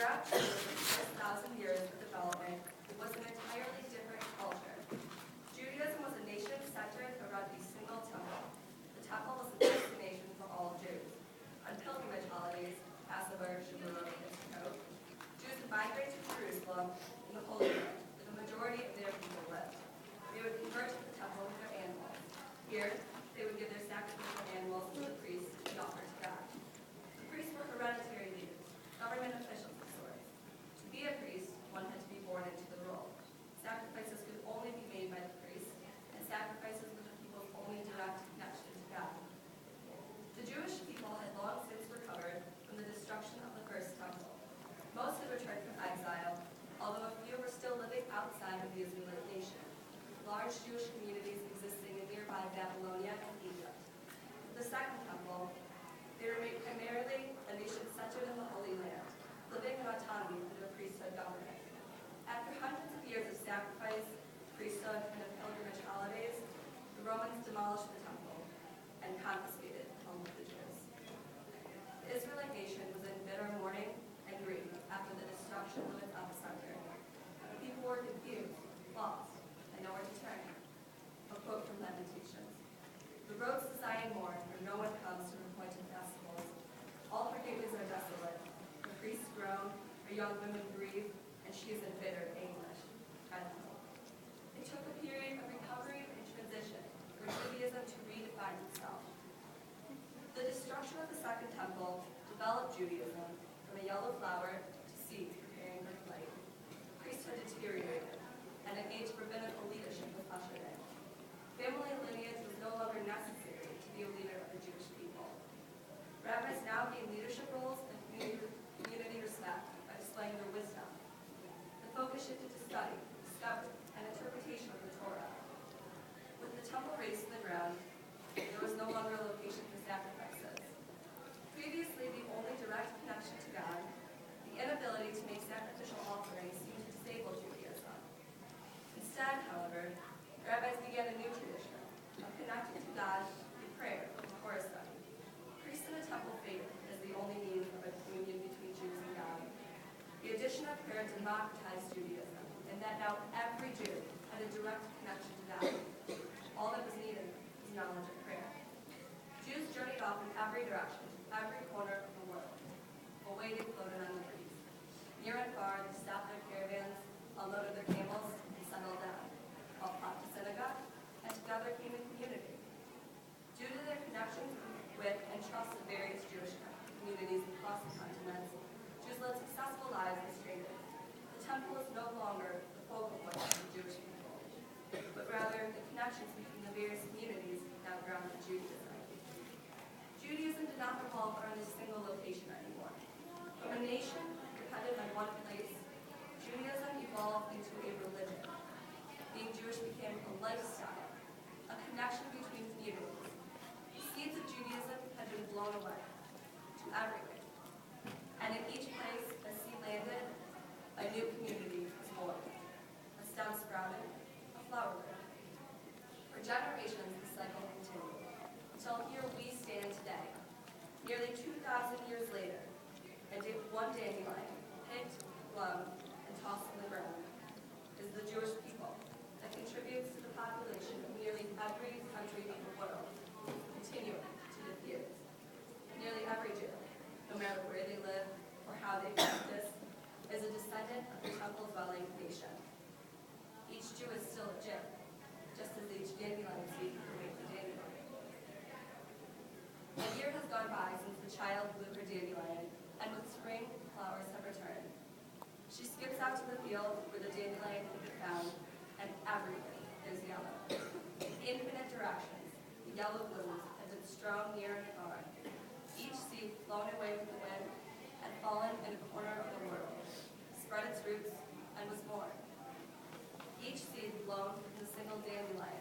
Throughout Judaism's first 1,000 years of development, it was an entirely different culture. Judaism was a nation centered around a single temple. The temple was the destination for all Jews. On pilgrimage holidays, Passover, Shavuot, and Sukkot, Jews would migrate to Jerusalem in the Holy Land, where the majority of their people lived. They would convert to the temple with their animals. Here, they would give their sacrificial animals to the priests to be offered to God. The priests were hereditary leaders, government officials of sorts. To be a priest, one had to be born into the role. Sacrifices could only be made by the priest, and sacrifices were the people's only direct connection to God. The Jewish people had long since recovered from the destruction of the first temple. Most had returned from exile, although a few were still living outside of the Israelite nation. Large Jewish communities existing in nearby Babylonia and Egypt. With the Second Temple, they remained primarily a nation centered in the Holy Land, living in autonomy under the priesthood government. After hundreds of years of sacrifice, priesthood, and of pilgrimage holidays, the Romans demolished the temple and confiscated the home of the Jews. The Israelite nation was in bitter mourning and grief after the destruction of its epicenter. People were confused, lost, and nowhere to turn. A quote from Lamentations. The roads to Zion mourn, where no one comes to her appointed festivals. All her gateways are desolate. Her priests groan, her young women grieve, and she is in bitter anguish. It took a period of recovery and transition for Judaism to redefine itself. The destruction of the Second Temple developed Judaism from a yellow flower to seeds preparing for flight. Priesthood deteriorated, and an age for rabbinical leadership was ushered in. Family lineage was no longer necessary to be a leader of the Jewish people. Rabbis now gained leadership roles and community respect by displaying their wisdom. The focus shifted to study, discovery, and interpretation of the Torah. With the temple razed to the ground, there was no longer a location for sacrifices. Previously, the only direct connection to God, the inability to make sacrificial offerings seemed to disable Judaism. Instead, however, rabbis began a new tradition of connecting to God through prayer and Torah study. Priests in a temple faded as the only means of a communion between Jews and God. The addition of prayer democratized Judaism, and that now every Jew had a direct connection to God. All that was needed was knowledge of prayer. Jews journeyed off in every direction, every corner of the world. Away they floated on the breeze. Near and far, they stopped their caravans, unloaded their camels, and settled down. All flocked to synagogue, and together came in community. Due to their connections with and trust of various Jewish communities across the continent, Jews led successful lives as traders. The temple is no longer the focal point of the Jewish people, but rather the connections between the various communities now grounded in Judaism. Judaism did not revolve around a single location anymore. From a nation dependent on one place, Judaism evolved into a religion. Being Jewish became a lifestyle, a connection between communities. The seeds of Judaism had been blown away to everywhere. And in each place a seed landed, a new community was born. A stem sprouted, a flower grew. For generations, the cycle continued, until here we stand today, nearly 2,000 years later, and one dandelion, picked, blown, and tossed in the ground, is the Jewish people that contributes to the population of nearly every country of the world, continuing to diffuse. Nearly every Jew, no matter where they live or how they practice, is a descendant of the temple-dwelling nation. Each Jew is still a Jew, just as each dandelion seed can wait for dandelion. A year has gone by since the child blew her dandelion, and with spring, flowers have returned. She skips out to the field where the dandelion can be found, and everything is yellow. In infinite directions, the yellow blooms have been strewn near and far, each seed blown away with the wind and fallen in a corner of the world, spread its roots, and was born. Each seed blown from a single dandelion